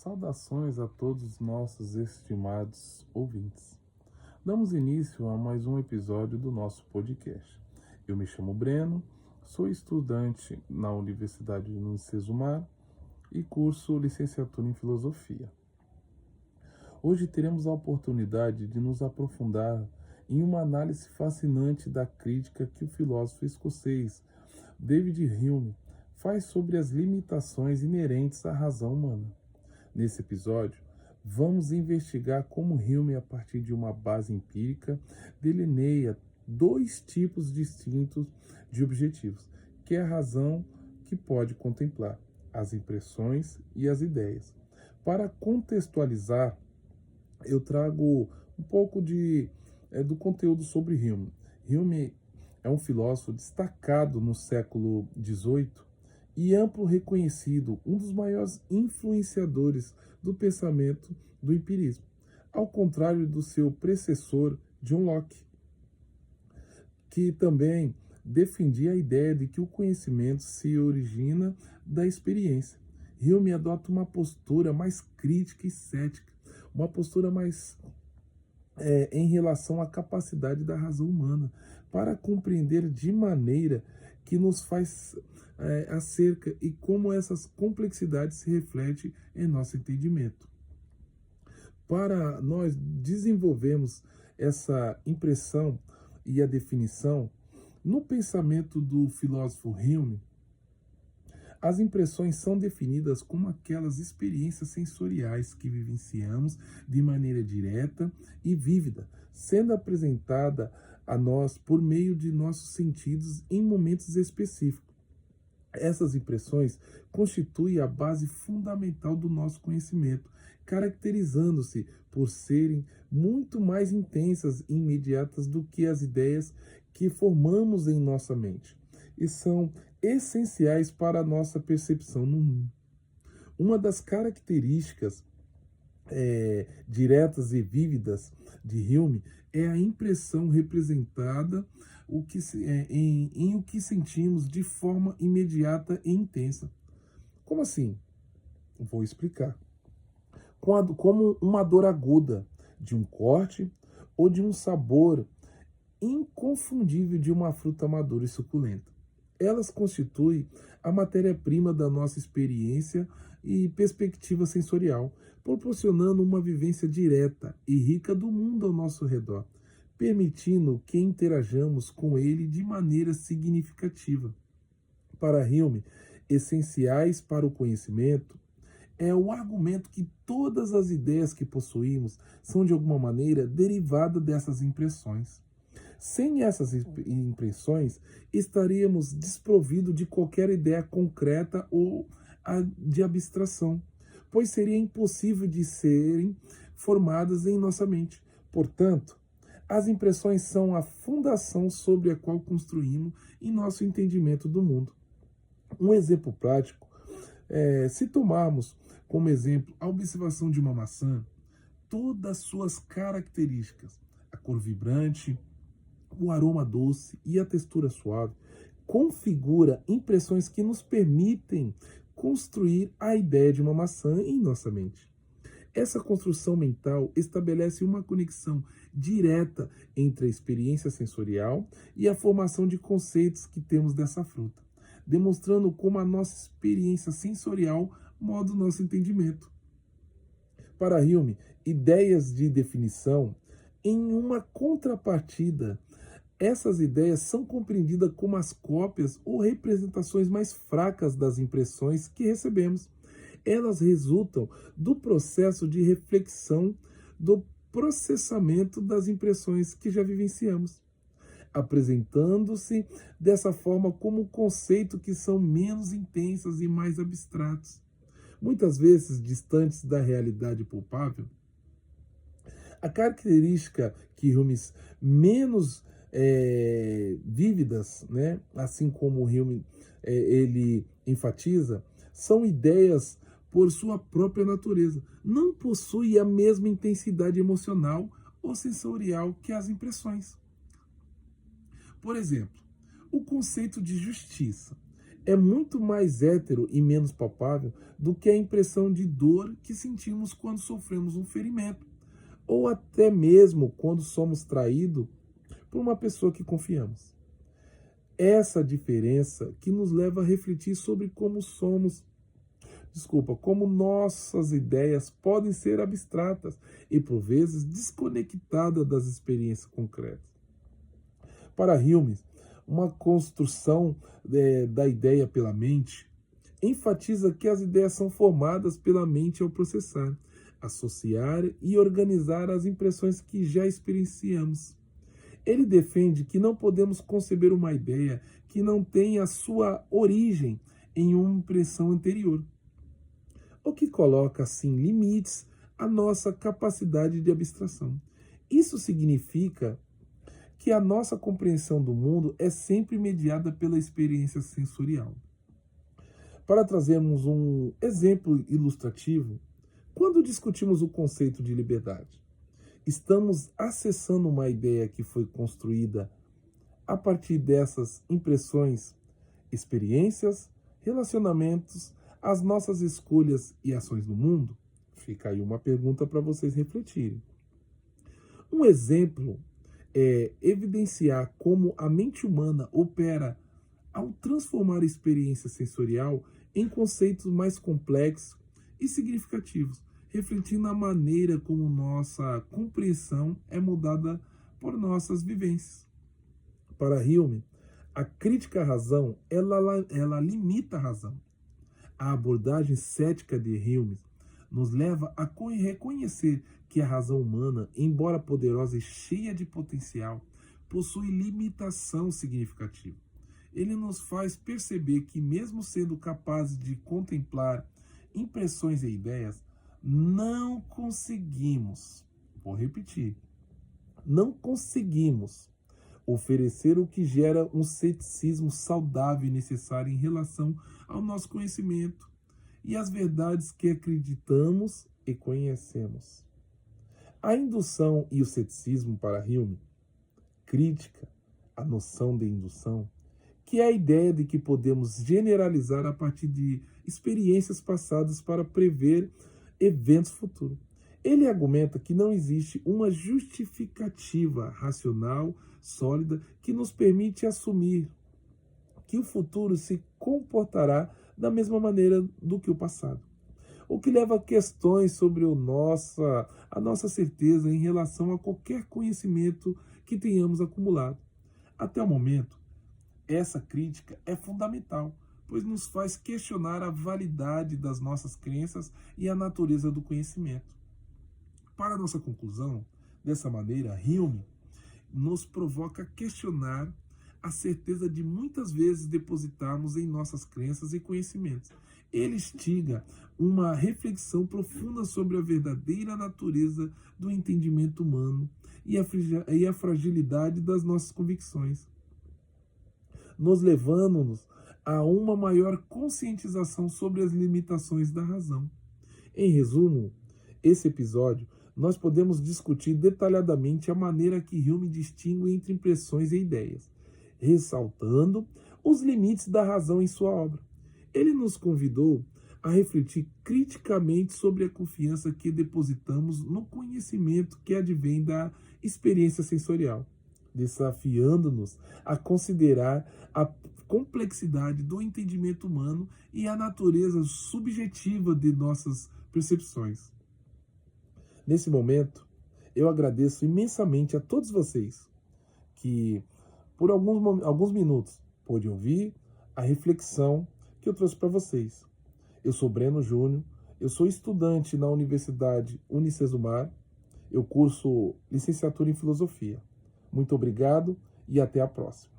Saudações a todos os nossos estimados ouvintes. Damos início a mais um episódio do nosso podcast. Eu me chamo Breno, sou estudante na Universidade de Unicesumar e curso licenciatura em Filosofia. Hoje teremos a oportunidade de nos aprofundar em uma análise fascinante da crítica que o filósofo escocês David Hume faz sobre as limitações inerentes à razão humana. Nesse episódio, vamos investigar como Hume, a partir de uma base empírica, delineia dois tipos distintos de objetivos, que é a razão que pode contemplar, as impressões e as ideias. Para contextualizar, eu trago um pouco do conteúdo sobre Hume. Hume é um filósofo destacado no século XVIII e amplo reconhecido, um dos maiores influenciadores do pensamento do empirismo, ao contrário do seu predecessor John Locke, que também defendia a ideia de que o conhecimento se origina da experiência. Hume adota uma postura mais crítica e cética, uma postura mais em relação à capacidade da razão humana para compreender de maneira que nos faz acerca e como essas complexidades se refletem em nosso entendimento. Para nós desenvolvermos essa impressão e a definição, no pensamento do filósofo Hume, as impressões são definidas como aquelas experiências sensoriais que vivenciamos de maneira direta e vívida, sendo apresentada a nós por meio de nossos sentidos em momentos específicos. Essas impressões constituem a base fundamental do nosso conhecimento, caracterizando-se por serem muito mais intensas e imediatas do que as ideias que formamos em nossa mente, e são essenciais para a nossa percepção no mundo. Uma das características diretas e vívidas de Hume é a impressão representada em o que sentimos de forma imediata e intensa. Como assim? Vou explicar. Como uma dor aguda de um corte ou de um sabor inconfundível de uma fruta madura e suculenta. Elas constituem a matéria-prima da nossa experiência e perspectiva sensorial, proporcionando uma vivência direta e rica do mundo ao nosso redor, permitindo que interajamos com ele de maneira significativa. Para Hume, essenciais para o conhecimento é o argumento que todas as ideias que possuímos são de alguma maneira derivadas dessas impressões. Sem essas impressões, estaríamos desprovidos de qualquer ideia concreta ou de abstração, pois seria impossível de serem formadas em nossa mente. Portanto, as impressões são a fundação sobre a qual construímos em nosso entendimento do mundo. Um exemplo prático se tomarmos como exemplo a observação de uma maçã, todas as suas características, a cor vibrante, o aroma doce e a textura suave, configura impressões que nos permitem construir a ideia de uma maçã em nossa mente. Essa construção mental estabelece uma conexão direta entre a experiência sensorial e a formação de conceitos que temos dessa fruta, demonstrando como a nossa experiência sensorial molda o nosso entendimento. Para Hume, ideias de definição, em uma contrapartida, essas ideias são compreendidas como as cópias ou representações mais fracas das impressões que recebemos. Elas resultam do processo de reflexão, do processamento das impressões que já vivenciamos, apresentando-se dessa forma como conceito que são menos intensas e mais abstratos, muitas vezes distantes da realidade palpável. A característica que Hume menos vívidas, né, assim como Hume ele enfatiza, são ideias por sua própria natureza. Não possuem a mesma intensidade emocional ou sensorial que as impressões. Por exemplo, o conceito de justiça é muito mais hétero e menos palpável do que a impressão de dor que sentimos quando sofremos um ferimento, ou até mesmo quando somos traídos por uma pessoa que confiamos. Essa diferença que nos leva a refletir sobre como nossas ideias podem ser abstratas e, por vezes, desconectadas das experiências concretas. Para Hume, uma construção da ideia pela mente enfatiza que as ideias são formadas pela mente ao processar, associar e organizar as impressões que já experienciamos. Ele defende que não podemos conceber uma ideia que não tenha sua origem em uma impressão anterior, o que coloca, assim, limites à nossa capacidade de abstração. Isso significa que a nossa compreensão do mundo é sempre mediada pela experiência sensorial. Para trazermos um exemplo ilustrativo, quando discutimos o conceito de liberdade, estamos acessando uma ideia que foi construída a partir dessas impressões, experiências, relacionamentos, as nossas escolhas e ações no mundo? Fica aí uma pergunta para vocês refletirem. Um exemplo é evidenciar como a mente humana opera ao transformar a experiência sensorial em conceitos mais complexos e significativos, refletindo a maneira como nossa compreensão é mudada por nossas vivências. Para Hume, a crítica à razão, ela limita a razão. A abordagem cética de Hume nos leva a reconhecer que a razão humana, embora poderosa e cheia de potencial, possui limitação significativa. Ele nos faz perceber que, mesmo sendo capazes de contemplar impressões e ideias, não conseguimos, vou repetir, não conseguimos oferecer o que gera um ceticismo saudável e necessário em relação ao nosso conhecimento e às verdades que acreditamos e conhecemos. A indução e o ceticismo para Hume, crítica, a noção de indução, que é a ideia de que podemos generalizar a partir de experiências passadas para prever eventos futuros. Ele argumenta que não existe uma justificativa racional, sólida, que nos permite assumir que o futuro se comportará da mesma maneira do que o passado. O que leva a questões sobre a nossa certeza em relação a qualquer conhecimento que tenhamos acumulado. Até o momento, essa crítica é fundamental, pois nos faz questionar a validade das nossas crenças e a natureza do conhecimento. Para nossa conclusão, dessa maneira, Hume nos provoca a questionar a certeza de muitas vezes depositarmos em nossas crenças e conhecimentos. Ele instiga uma reflexão profunda sobre a verdadeira natureza do entendimento humano e a fragilidade das nossas convicções, nos levando-nos a uma maior conscientização sobre as limitações da razão. Em resumo, esse episódio, nós podemos discutir detalhadamente a maneira que Hume distingue entre impressões e ideias, ressaltando os limites da razão em sua obra. Ele nos convidou a refletir criticamente sobre a confiança que depositamos no conhecimento que advém da experiência sensorial, desafiando-nos a considerar a complexidade do entendimento humano e a natureza subjetiva de nossas percepções. Nesse momento, eu agradeço imensamente a todos vocês que, por alguns minutos, pôde ouvir a reflexão que eu trouxe para vocês. Eu sou Breno Júnior, eu sou estudante na Universidade Unicesumar, eu curso licenciatura em Filosofia. Muito obrigado e até a próxima.